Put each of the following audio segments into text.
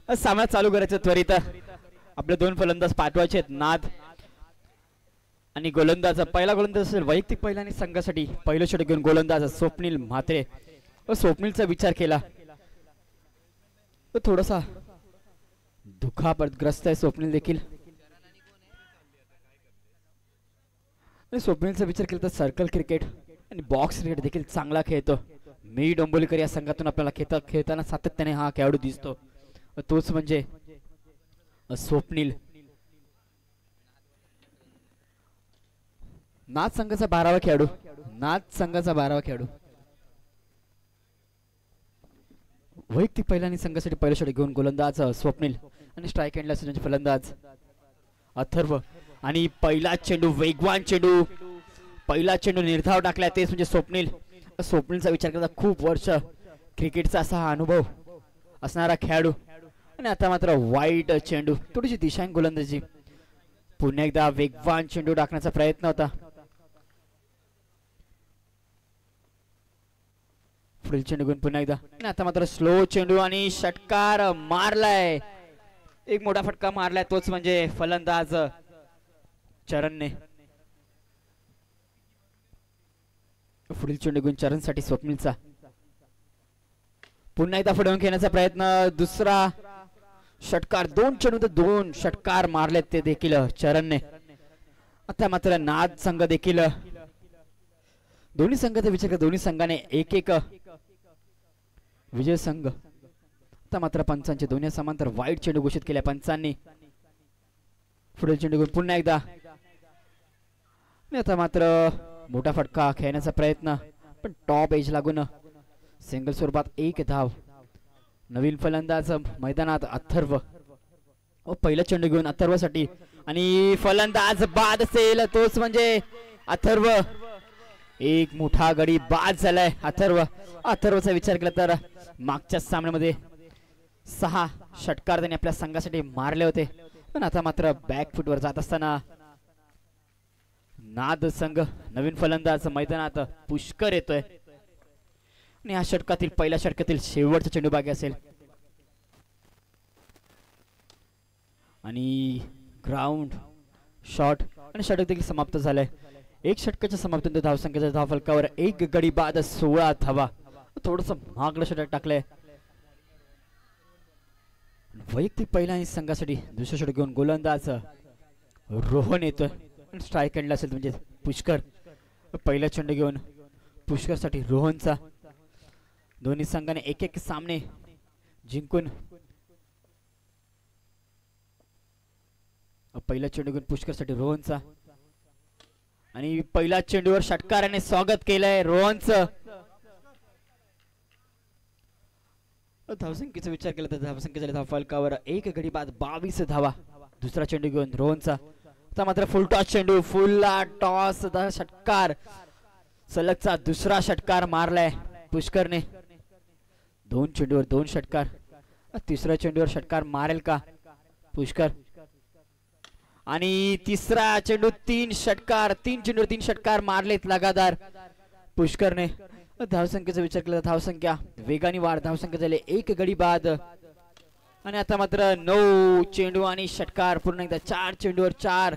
सामना चालू करायचं त्वरित. आपले दोन फलंदाज पाठवायचे आहेत, नाद आणि गोलंदाज. पहिला गोलंदाज असेल वैयक्तिक पहिला आणि संघासाठी पहिलं षटक घेऊन गोलंदाज स्वप्नील म्हात्रे. स्वप्नीलचा विचार केला तो थोडासा दुखापतग्रस्त आहे स्वप्नील देखील. स्वप्नीलचा विचार केला तर सर्कल क्रिकेट आणि बॉक्स क्रिकेट देखील चांगला खेळतो. मी डोंबोलीकर या संघातून आपल्याला खेळताना सातत्याने हा खेळाडू दिसतो, तोच म्हणजे स्वप्नील. नाद संघाचा 12वा खेळाडू, नाद संघाचा 12वा खेळाडू. वैयक्तिक पहिला आणि संघासाठी पहिलं षटक घेऊन गोलंदाज स्वप्नील आणि स्ट्राईक एंडला त्यांचे फलंदाज अथर्व. आणि पहिला चेंडू वेगवान चेंडू, पहिला चेंडू निर्धाव टाकला तेच म्हणजे स्वप्नील. स्वप्नीलचा विचार करता खूप वर्ष क्रिकेटचा असा हा अनुभव असणारा खेळाडू. आणि आता मात्र वाईट चेंडू, थोडीशी दिशाहीन गोलंदाजी. पुन्हा एकदा वेगवान चेंडू टाकण्याचा प्रयत्न होता. पुढील चेंडू घेऊन पुन्हा एकदा, आणि आता मात्र स्लो चेंडू आणि षटकार मारलाय. एक मोठा फटका मारलाय, तोच म्हणजे फलंदाज चरणने. पुढील चेंडू घेऊन चरणसाठी स्वप्नीलचा पुन्हा एकदा पुढे खेळण्याचा प्रयत्न. दुसरा षटकार, दोन चेंडू तर दोन षटकार मारलेत ते देखील चरणने. आता मात्र नाद संघ देखील, दोन्ही संघाचा विचार कर, दोन्ही संघाने एक एक विजय संघ. आता मात्र पंचांचे दोन्ही समांतर वाईट चेंडू घोषित केल्या पंचांनी. पुढील चेंडू घेऊन पुन्हा एकदा, आता मात्र मोठा फटका खेळण्याचा प्रयत्न, पण टॉप एज लागून सिंगल स्वरूपात एक धाव. नवीन फलंदाज मैदानात अथर्व. पहिला चेंडू घेऊन अथर्वसाठी आणि फलंदाज बाद असेल, तोच म्हणजे अथर्व. एक मोठा गडी बाद झालाय अथर्व. अथर्वचा विचार केला तर मागच्या सामन्यामध्ये 6 षटकार त्यांनी आपल्या संघासाठी मारले होते, पण आता मात्र बॅकफुटवर जात असताना नाद संघ नवीन फलंदाज मैदानात पुष्कर येतोय. आणि या षटकातील पहिल्या षटकातील शेवटचा चेंडू बाकी असेल. आणि ग्राउंड शॉट आणि षटक देखील समाप्त झालंय. एक षटकाच्या समाप्तीनंतर धावसंख्येच्या धावफलकावर एक गडी बाद 16 धावा. थोडस महागडं षटक टाकलंय. वैयक्तिक पहिला आणि संघासाठी दुसरं षटक घेऊन गोलंदाज रोहन येतोय. स्ट्राईक एंडला असेल म्हणजे पुष्कर. पहिला चेंडू घेऊन पुष्कर साठी रोहनचा. दोन्ही संघाने एक एक सामने जिंकून पहिला चेंडू घेऊन पुष्कर साठी रोहनचा. आणि पहिला चेंडूवर षटकाराने स्वागत केलंय रोहनचं. धावसंख्येचा विचार केला तर धावसंख्येच्या धावफलकावर एक गडी बाद 22 धावा. दुसरा चेंडू घेऊन रोहनचा. आता मात्र फुल टॉस चेंडू, फुल टॉस षटकार, सलगचा दुसरा षटकार मारलाय पुष्करने. 2 चेंडूवर 2 षटकार. तिसऱ्या चेंडूवर षटकार मारेल का पुष्कर? आणि तिसरा चेंडू 3 षटकार, 3 चेंडूवर 3 षटकार मारलेत लगातार पुष्करने. धावसंख्येचा विचार केला, धावसंख्या वेगाने वाढ, धावसंख्या झाली 1 गडी बाद. आणि आता मात्र 9 चेंडू आणि षटकार, पूर्ण एकदा 4 चेंडूवर 4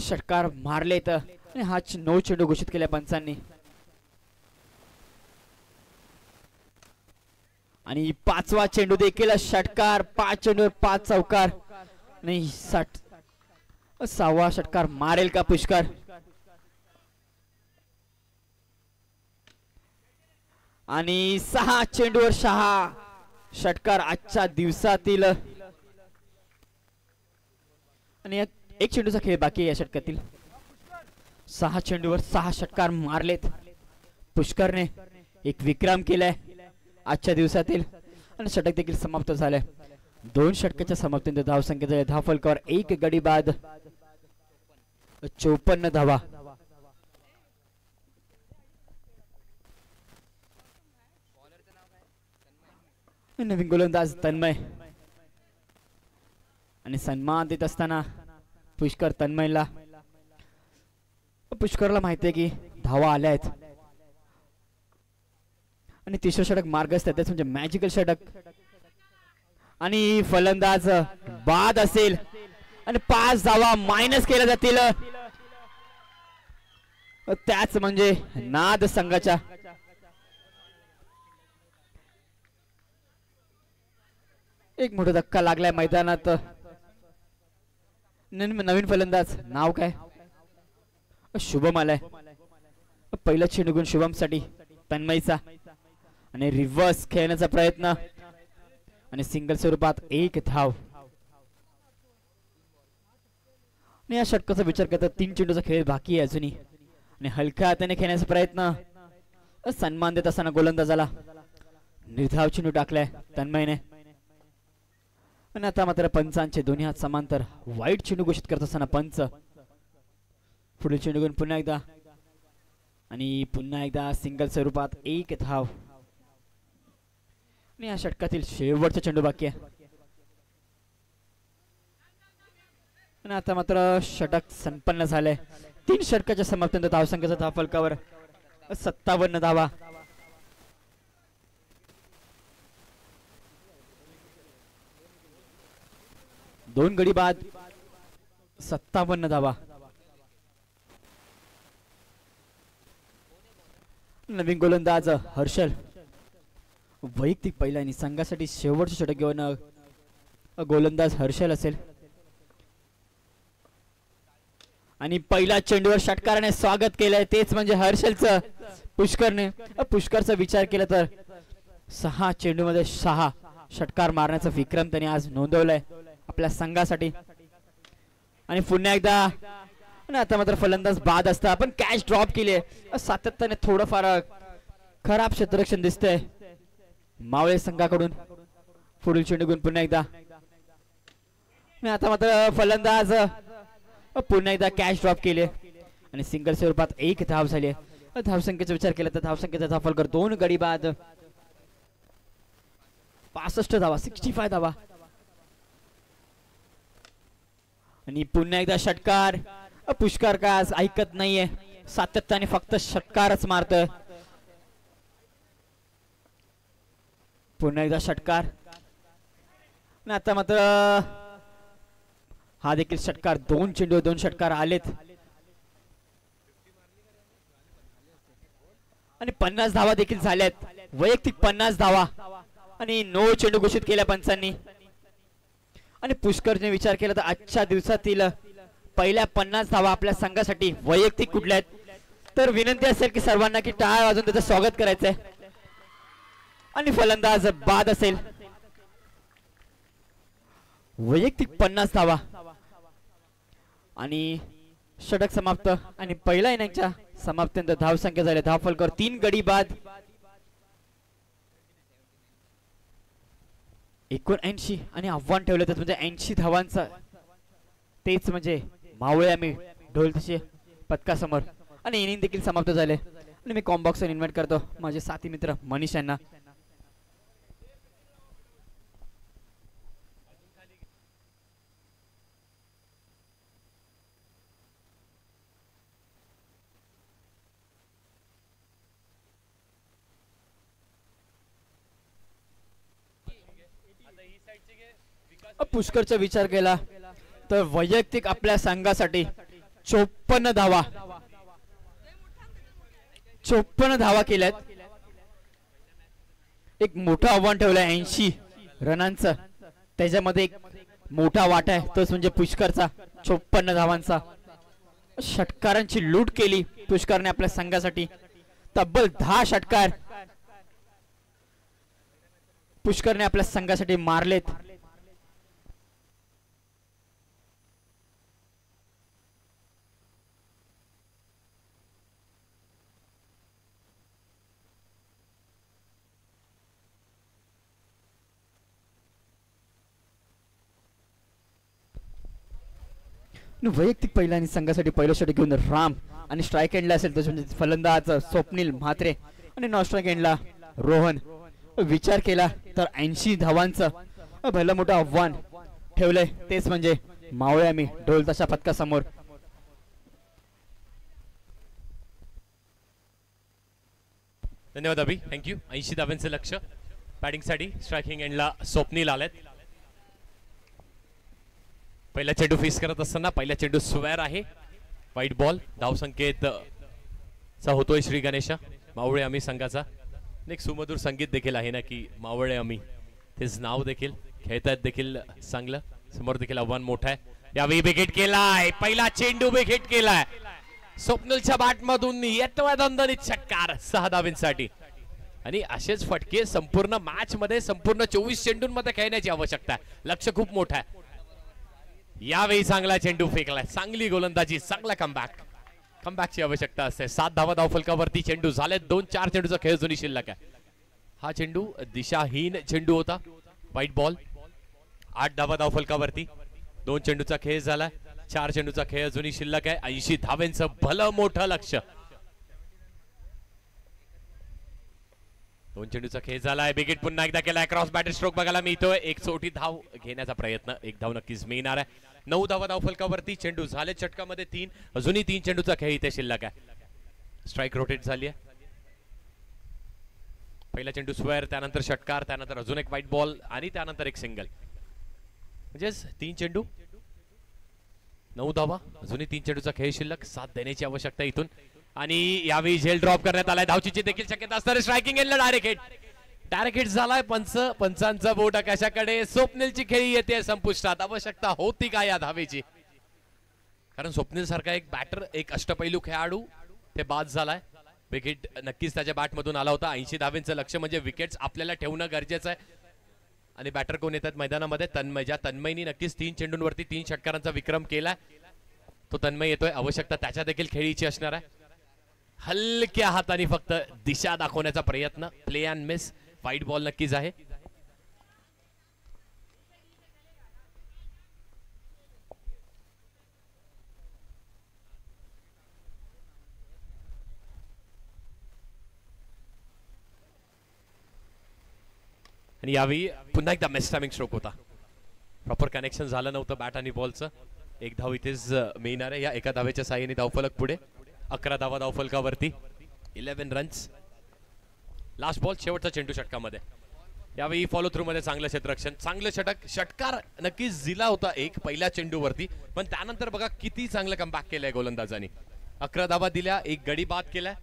षटकार मारलेत. आणि हा 9 चेंडू घोषित केल्या पंचांनी. आणि 5वा चेंडू देखील षटकार, 5 चेंडूवर 5 चौकार. नाही 6वा षटकार मारेल का पुष्कर? आणि 6 चेंडूवर 6 षटकार आजच्या दिवसातील. आणि एक चेंडूचा खेळ बाकी आहे या षटकातील. 6 चेंडूवर 6 षटकार मारलेत पुष्करने. एक विक्रम केलाय आजच्या दिवसातील. आणि षटक देखील समाप्त झालंय. 2 षटकाच्या समाप्तीनंतर धावसंख्येच्या धावफलकावर 1 गडी बाद 54 धावा. नवीन गोलंदाज तन्मय. आणि सन्मान देत असताना पुष्कर तन्मयला. पुष्करला माहिती आहे की धावा आल्या आहेत. आणि तिसरं षटक मार्गस्थ आहे, म्हणजे मॅजिकल षटक. आणि फलंदाज बाद असेल आणि 5 धावा मायनस केल्या जातील. त्याच म्हणजे नाद संघाच्या एक मोठा धक्का लागलाय मैदानात. नवीन फलंदाज नाव काय? शुभम आलाय. पहिला चेंडू घेऊन शुभम साठी तन्मयचा आणि रिव्हर्स खेळण्याचा प्रयत्न आणि सिंगल स्वरूपात 1 धाव. आणि या षटकाचा विचार करता 3 चेंडूचा खेळ बाकी आहे अजूनही आणि हलक्या हाताने खेळण्याचा प्रयत्न. सन्मान देत असताना गोलंदाजाला निर्धाव चेंडू टाकलाय तन्मयने. आणि आता मात्र पंचांचे दोन्ही हात समांतर वाईट चेंडू घोषित करत असताना पंच पुढील चेंडू घेऊन पुन्हा एकदा आणि पुन्हा एकदा सिंगल स्वरूपात 1 धाव. आणि या षटकातील शेवटचा चेंडू बाकी आहे. आणि आता मात्र षटक संपन्न झालंय. 3 षटकाच्या समाप्तीनंतर धावसंख्येचा धावफलकावर 57 धावा. दोन गडी बाद 57 धावा. नवीन गोलंदाज हर्षल वैयक्तिक पहिला आणि संघासाठी शेवटचे षटक घेऊन गोलंदाज हर्षल असेल. आणि पहिला चेंडूवर षटकाराने स्वागत केलंय तेच म्हणजे हर्षलचं. पुष्करचा विचार केला तर 6 चेंडूमध्ये 6 षटकार मारण्याचा विक्रम त्यांनी आज नोंदवलाय आपल्या संघासाठी. आणि पुन्हा एकदा आणि आता मात्र फलंदाज बाद असता पण कॅच ड्रॉप केली. सातत्याने थोडंफार खराब क्षेत्ररक्षण दिसतंय मावळे संघाकडून. पुढील चेंडू घेऊन पुन्हा एकदा आणि आता मात्र फलंदाज पुन्हा एकदा कॅच ड्रॉप केले आणि सिंगल स्वरूपात 1 धाव झाली. धावसंख्येचा विचार केला तर धावसंख्येचा धावफलक 2 गडी बाद 65 धावा 65 धावा. आणि पुन्हा एकदा षटकार. पुष्कर का आज ऐकत नाहीये सातत्याने फक्त षटकारच मारतोय. पुन्हा एकदा षटकार. आता मात्र हा देखील षटकार. 2 चेंडू 2 षटकार आलेत आणि 50 धावा देखील झाल्यात. वैयक्तिक 50 धावा आणि 9 चेंडू घोषित केल्या पंचांनी. आणि पुष्करने विचार केला तर आजच्या दिवसातील पहिल्या 50 धावा आपल्या संघासाठी वैयक्तिक कुठल्या आहेत तर विनंती असेल की सर्वांना की टाळ वाजवून त्याचं स्वागत करायचंय. आणि फलंदाज बाद असेल. वैयक्तिक 50 धावा आणि षटक समाप्त. आणि पहिल्या इनिंगच्या समाप्तीनंतर धावसंख्या झाली धावफलकावर 3 गडी बाद 79 आणि आव्हान ठेवलं त्यात म्हणजे 80 धावांचा. तेच म्हणजे मावळे आम्ही ढोलताशे पथकासमोर. आणि इनिंग देखील समाप्त झाले. आणि मी कॉम्बॉक्सवर इन्व्हाइट करतो माझे साथी मित्र मनीष यांना. पुष्करचा विचार केला तर वैयक्तिक आपल्या संघासाठी 54 धावा 54 धावा केल्यात. एक मोठं आव्हान ठेवलंय 80 रनांचं. त्याच्यामध्ये एक मोठा वाटा आहे तोच म्हणजे पुष्करचा 54 धावांचा. षटकारांची लूट केली पुष्करने आपल्या संघासाठी. तब्बल 10 षटकार पुष्करने आपल्या संघासाठी मारलेत. वैयक्तिक पहिला आणि संघासाठी पहिलं षटक घेऊन राम आणि स्ट्राईक एंडला असेल तर फलंदाज स्वप्नील म्हात्रे आणि नॉन स्ट्राईक एंडला रोहन. विचार केला तर 80 धावांचं भलं मोठं आव्हान ठेवलंय तेच म्हणजे मावळे आम्ही ढोलताशा पथकासमोर. धन्यवाद अभि. थँक्यू. 80 धावांचं लक्ष बॅटिंगसाठी. स्ट्रायकिंग एंडला स्वप्नील आलेत. पहिला चेंडू फेस करत असताना पहिला चेंडू स्क्वेअर आहे, व्हाईट बॉल. धावसंकेत चा होतोय श्री गणेशा मावळे आम्ही संघाचा. एक सुमधुर संगीत देखील आहे ना की मावळे आम्ही, तेच नाव देखील खेळतायत देखील चांगलं. समोर देखील आव्हान मोठं आहे. यावेळी विकेट केलाय, पहिला चेंडू विकेट केलाय. स्वप्नीलच्या बॅटमधून येतोय दणदणीत षटकार 6 धावांसाठी. आणि असेच फटके संपूर्ण मॅच मध्ये संपूर्ण 24 चेंडूंमध्ये खेळण्याची आवश्यकता आहे. लक्ष खूप मोठं आहे. यावेळी चांगला चेंडू फेकलाय, चांगली गोलंदाजी, चांगला कमबॅकची आवश्यकता असते. 7 धावा धावफलकावरती चेंडू झाले. 2-4 चेंडूचा खेळ जुनी शिल्लक आहे. हा चेंडू दिशाहीन चेंडू होता, व्हाईट बॉल. 8 धावा धावफलकावरती, 2 चेंडूचा खेळ झाला. 4 चेंडूचा खेळ जुनी शिल्लक आहे. 80 धावांचं भलं मोठं लक्ष. 2 चेंडूचा खेळ झालाय. विकेट पुन्हा एकदा केलाय. क्रॉस बॅटर स्ट्रोक बघायला मिळतोय. 1 चोटी धाव घेण्याचा प्रयत्न, 1 धाव नक्कीच मिळणार आहे. 9 धावा धावफलकावरती चेंडू झाले षटकामध्ये 3, अजूनही 3 चेंडूचा खेळ इथे शिल्लक आहे. स्ट्राइक रोटेट झाली आहे. पहिला चेंडू स्क्वेअर, त्यानंतर षटकार, त्यानंतर अजून एक व्हाईट बॉल आणि त्यानंतर एक सिंगल. म्हणजेच 3 चेंडू 9 धावा, अजूनही 3 चेंडूचा खेळ शिल्लक. 7 देण्याची आवश्यकता इथून. आणि यावेळी झेल ड्रॉप करण्यात आलाय. धावचीची देखील शक्यता असणारे स्ट्रायकिंग एंडला डायरेक्ट हिट झालाय. पंचांचा बोट आकाशाकडे. स्वप्नीलची खेळी येते संपुष्टात. आवश्यकता होती का या धावेची? कारण स्वप्नील सारखा एक बॅटर, एक अष्टपैलू खेळाडू ते बाद झालाय. विकेट नक्कीच त्याच्या बॅट मधून आला होता. 80 धावेंचं लक्ष म्हणजे विकेट्स आपल्याला ठेवणं गरजेचं आहे. आणि बॅटर कोण येतात मैदानामध्ये? तन्मय. ज्या तन्मयनी नक्कीच 3 चेंडूंवरती 3 षटकारांचा विक्रम केलाय, तो तन्मय येतोय. आवश्यकता त्याच्या देखील खेळीची असणार आहे. हलक्या हाताने फक्त दिशा दाखवण्याचा प्रयत्न. Play and miss. White ball नक्कीच आहे. आणि यावेळी पुन्हा एकदा मिस टायमिंग स्ट्रोक होता. प्रॉपर कनेक्शन झालं नव्हतं बॅट आणि बॉलचं. 1 धाव इथेच मिळणार आहे. या एका धावेच्या साहाय्याने धावफलक पुढे. 11 धावा धावफलकावरती, 11 रन्स. लास्ट बॉल, शेवटचा चेंडू षटकामध्ये. यावेळी फॉलो थ्रू मध्ये चांगलं क्षेत्ररक्षण, चांगलं षटकार नक्कीच दिला होता एक पहिल्या चेंडूवरती. पण त्यानंतर बघा किती चांगलं कमबॅक केलंय गोलंदाजांनी. 11 धावा दिल्या, 1 गडी बाद केलाय.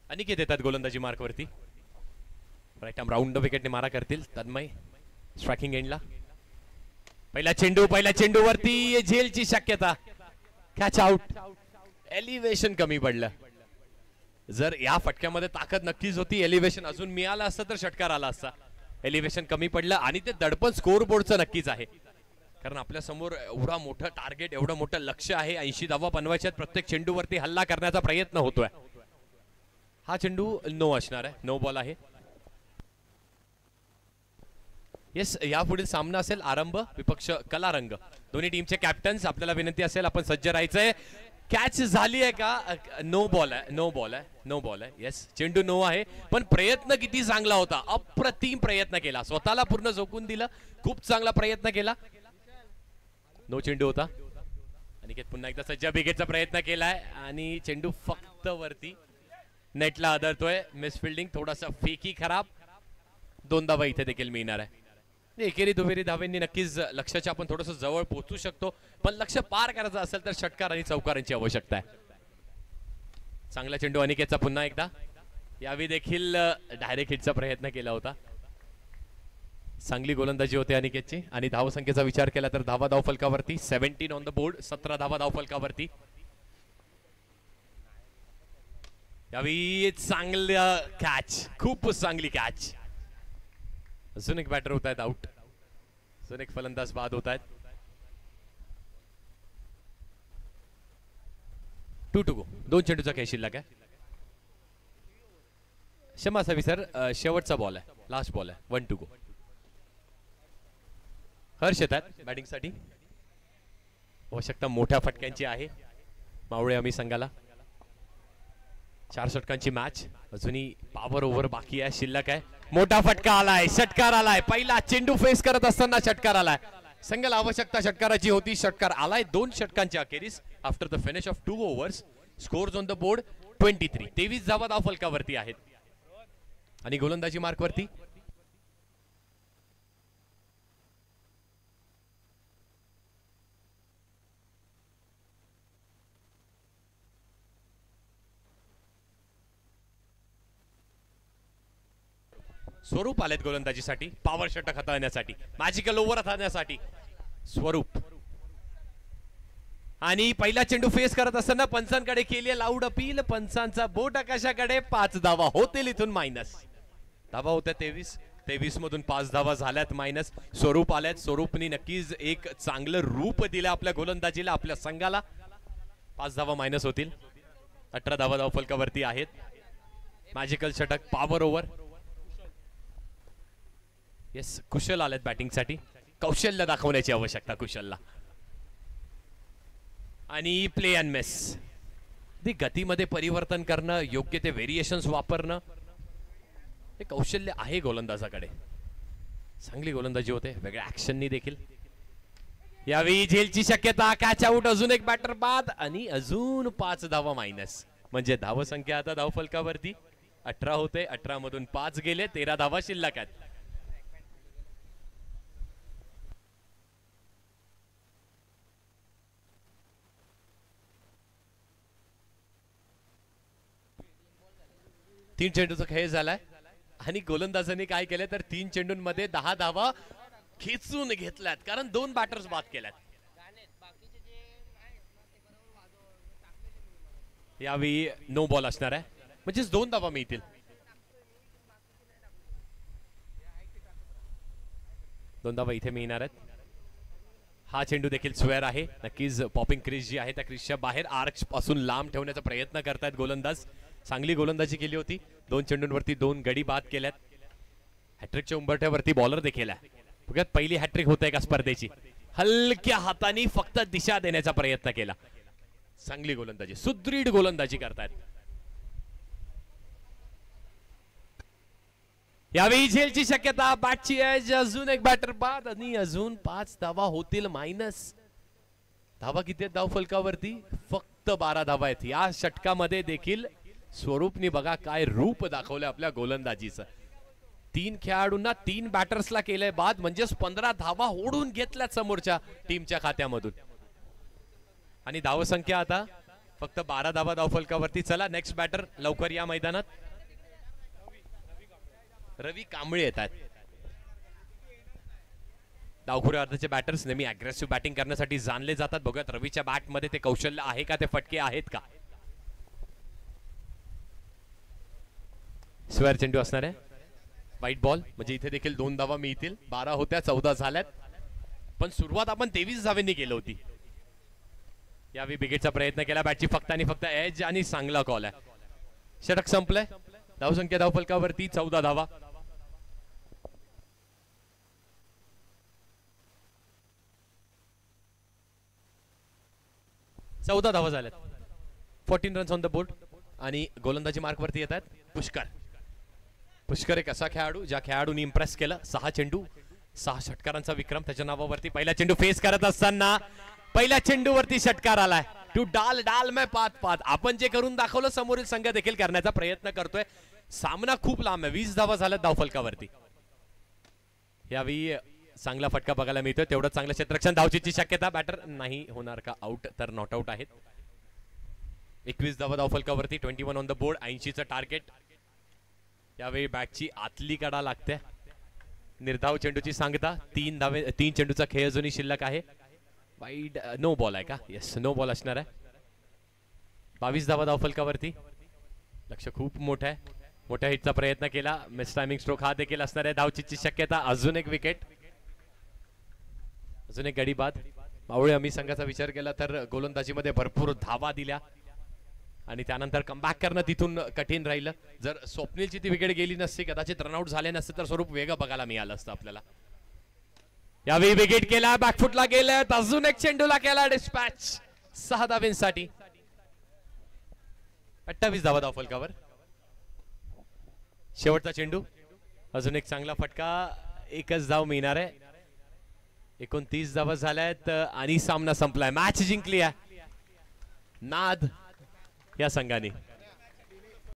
अनिकेत येतात गोलंदाजी मार्कवरती. राईट आर्म राऊंड विकेटने मारा करतील तन्मय स्ट्रायकिंग एंडला. पहिला चेंडूवरती झेलची शक्यता. Catch out. एलिव्हेशन कमी पडलं. जर या फटक्यामध्ये ताकद नक्कीच होती, एलिव्हेशन अजून मिळालं असतं तर षटकार आला असता. एलिव्हेशन कमी पडलं आणि ते दडपण स्कोर बोर्डचं नक्कीच आहे. कारण आपल्या समोर एवढा मोठं टार्गेट, एवढं मोठं लक्ष आहे. 80 धावा बनवायच्यात. प्रत्येक चेंडूवरती हल्ला करण्याचा प्रयत्न होतोय. हा चेंडू नो असणार आहे, नो बॉल आहे. येस, यापुढील सामना असेल आरंभ विपक्ष कला रंग. दोन्ही टीमचे कॅप्टन्स, आपल्याला विनंती असेल आपण सज्ज राहायचंय. कॅच झाली आहे का? नो बॉल आहे. येस, चेंडू नो आहे. पण प्रयत्न किती चांगला होता. अप्रतिम प्रयत्न केला. स्वतःला पूर्ण झोकून दिलं. खूप चांगला प्रयत्न केला. नो चेंडू होता. अनिकेत पुन्हा एकदा सज्ज विकेटचा प्रयत्न केलाय आणि चेंडू फक्त वरती नेटला आदळतोय. मिस फिल्डिंग, थोडासा फेकी खराब. 2 धावा इथे देखील मिळणार आहे. एकेरी दुहेरी धावेंनी नक्कीच लक्ष्याच्या आपण थोडंसं जवळ पोहोचू शकतो. पण लक्ष पार करायचं असेल तर षटकार आणि चौकारांची आवश्यकता आहे. चांगला चेंडू अनिकेतचा पुन्हा एकदा. यावेळी देखील डायरेक्ट हिटचा प्रयत्न केला होता. चांगली गोलंदाजी होते अनिकेतची. आणि धावसंख्येचा विचार केला तर धावा धावफलकावरती 17 ऑन द बोर्ड. 17 धावा धावफलकावरती. यावेळी चांगलं कॅच, खूप चांगली कॅच. अजून एक बॅटर होत आहेत आउट. अजून एक फलंदाज बाद होत आहेत. 2 to go. 2 चेंडूचा खेळ शिल्लक आहे. क्षमा असावी सर, शेवटचा बॉल आहे, लास्ट बॉल आहे. 1 to go. हर्ष येतात बॅटिंग साठी. आवश्यकता मोठ्या फटक्यांची आहे मावळे आम्ही संघाला. 4 षटकांची मॅच, अजूनही पॉवर ओव्हर बाकी आहे, शिल्लक आहे. मोठा फटका आलाय, षटकार आलाय. पहिला चेंडू फेस करत असताना षटकार आलाय. संघाला आवश्यकता षटकाराची होती, षटकार आलाय. 2 षटकांच्या अखेरीस after the finish off 2 overs. Scores on the board 23. 23 धावा धाव फलकावरती आहेत आणि गोलंदाजी मार्कवरती स्वरूप आलेत गोलंदाजीसाठी, पॉवर षटक हाताळण्यासाठी, मॅजिकल ओव्हर हाताळण्यासाठी स्वरूप. आणि पहिला चेंडू फेस करत असताना पंचांकडे केली लाऊड अपील, पंचांचा बोट आकाशाकडे. 5 धावा होतील इथून मायनस. धावा होत्या 23 मधून 5 धावा झाल्यात मायनस. स्वरूप आल्यात. स्वरूपनी नक्कीच एक चांगलं रूप दिलं आपल्या गोलंदाजीला, आपल्या संघाला. 5 धावा मायनस होतील. 18 धावा धावफलकावरती आहेत. मॅजिकल षटक, पॉवर ओव्हर. येस, कुशल आलेत बॅटिंगसाठी. कौशल्य दाखवण्याची आवश्यकता कुशलला. आणि प्ले अँड मिस. ती गतीमध्ये परिवर्तन करणं, योग्य ते व्हेरिएशन्स वापरणं, हे कौशल्य आहे गोलंदाजाकडे. चांगली गोलंदाजी होते वेगळ्या ऍक्शननी देखील. यावेळी झेलची शक्यता. Catch out. अजून एक बॅटर बाद आणि अजून 5 धावा मायनस. म्हणजे धावसंख्या आता धावफलकावरती 18 होते. 18 मधून 5 गेले. 13 धावा शिल्लक आहेत. तीन चेंडूचा खेळ झालाय आणि गोलंदाजांनी काय केलं तर 3 चेंडूंमध्ये 10 धावा खेचून घेतल्यात, कारण 2 बॅटर्स बाद केल्यात. यावेळी नो बॉल असणार आहे, म्हणजेच 2 धावा मिळतील. दोन धावा इथे मिळणार आहेत. हा चेंडू देखील स्क्वेअर आहे. नक्कीच पॉपिंग क्रीज जी आहे त्या क्रीजच्या बाहेर आर्च पासून लांब ठेवण्याचा प्रयत्न करतायत गोलंदाज. चांगली गोलंदाजी केली होती. 2 चेंडूंवरती 2 गडी बाद केल्यात. हॅट्रिकच्या उंबरठ्यावरती बॉलर देखील आहे. बघा पहिली हॅट्रिक होत आहे का स्पर्धेची. हलक्या हाताने फक्त दिशा देण्याचा प्रयत्न केला. चांगली गोलंदाजी, सुदृढ गोलंदाजी करतायत. यावेळी झेलची शक्यता. बॅटची एज. अजून एक बॅटर बाद आणि अजून 5 धावा होतील मायनस. धावा किती आहेत धावफलकावरती? फक्त 12 धावा आहेत. या षटकामध्ये देखील स्वरूपनी बघा काय रूप दाखवलं आपल्या गोलंदाजीचं. 3 खेळाडूंना 3 बॅटर्सला केलंय बाद, म्हणजेच 15 धावा ओढून घेतल्यात समोरच्या टीमच्या खात्यामधून. आणि धावसंख्या आता फक्त 12 धावा धावफलकावरती. चला नेक्स्ट बॅटर लवकर या मैदानात. रवी कांबळे येतात. डावखुरे अर्धाचे बॅटर्स नेहमी अग्रेसिव्ह बॅटिंग करण्यासाठी जाणले जातात. बघूयात रवीच्या बॅट मध्ये ते कौशल्य आहे का, ते फटके आहेत का. स्क्वेअर चेंडू असणार आहे. व्हाईट बॉल, म्हणजे इथे देखील 2 धावा मिळतील. 12 होत्या, 14 झाल्यात. पण सुरुवात आपण 23 धावांनी केली होती. यावेळी विकेटचा प्रयत्न केला. बॅटची फक्त आणि फक्त एज आणि चांगला कॉल आहे. षटक संपलंय. धावसंख्या धावफलकावरती 14 धावा. धावा झाल्यात. 14 रन्स ऑन द बोर्ड. आणि गोलंदाजी मार्क वरती येतात पुष्कर एक असा खेळाडू ज्या खेळाडूंनी इम्प्रेस केलं. 6 चेंडू 6 षटकारांचा विक्रम त्याच्या नावावरती. पहिला चेंडू फेस करत असताना पहिल्या चेंडूवरती षटकार आलाय. टू डाल मैं पात. आपण जे करून दाखवलं समोरील संघ देखील करण्याचा प्रयत्न करतोय. सामना खूप लांब आहे. 20 धावा झाल्यात धावफलकावरती. यावेळी चांगला फटका बघायला मिळतोय. तेवढं चांगलं क्षेत्ररक्षण. धावचीची शक्यता. बॅटर नाही होणार का आउट, तर नॉट आउट आहेत. 21 धावा धावफलकावरती. 21 ऑन द बोर्ड. 80 चं टार्गेट. यावेळी बॅटची आतली कडा लागते. निर्धाव चेंडूची सांगता. 3 चेंडूचा खेळ अजूनही शिल्लक आहे. वाईड नो बॉल आहे का? येस, नो बॉल असणार आहे. 22 धावा धावफलकावरती. लक्ष खूप मोठं आहे. मोठ्या हिटचा प्रयत्न केला. मिस टायमिंग स्ट्रोक हा देखील असणार आहे. धावचीची शक्यता. अजून एक विकेट. अजून एक गडी बाद. मावळे आम्ही संघाचा विचार केला तर गोलंदाजीमध्ये भरपूर धावा दिल्या आणि त्यानंतर कमबॅक करणं तिथून कठीण राहिलं. जर स्वप्नीलची ती विकेट गेली नसती, कदाचित रनआउट झाले नसते, तर स्वरूप वेगळं बघायला मिळालं असतं आपल्याला. यावेळी विकेट केला. बॅकफुटला गेलं. अजून एक चेंडूला केला डिस्पॅच. 6 धावांसाठी. 28 धावा धावफलकावर. शेवटचा चेंडू. अजून एक चांगला फटका. एकच धाव मिळणार आहे. 29 धावा झाल्यात आणि सामना संपलाय. मॅच जिंकली आहे नाद या संघाने.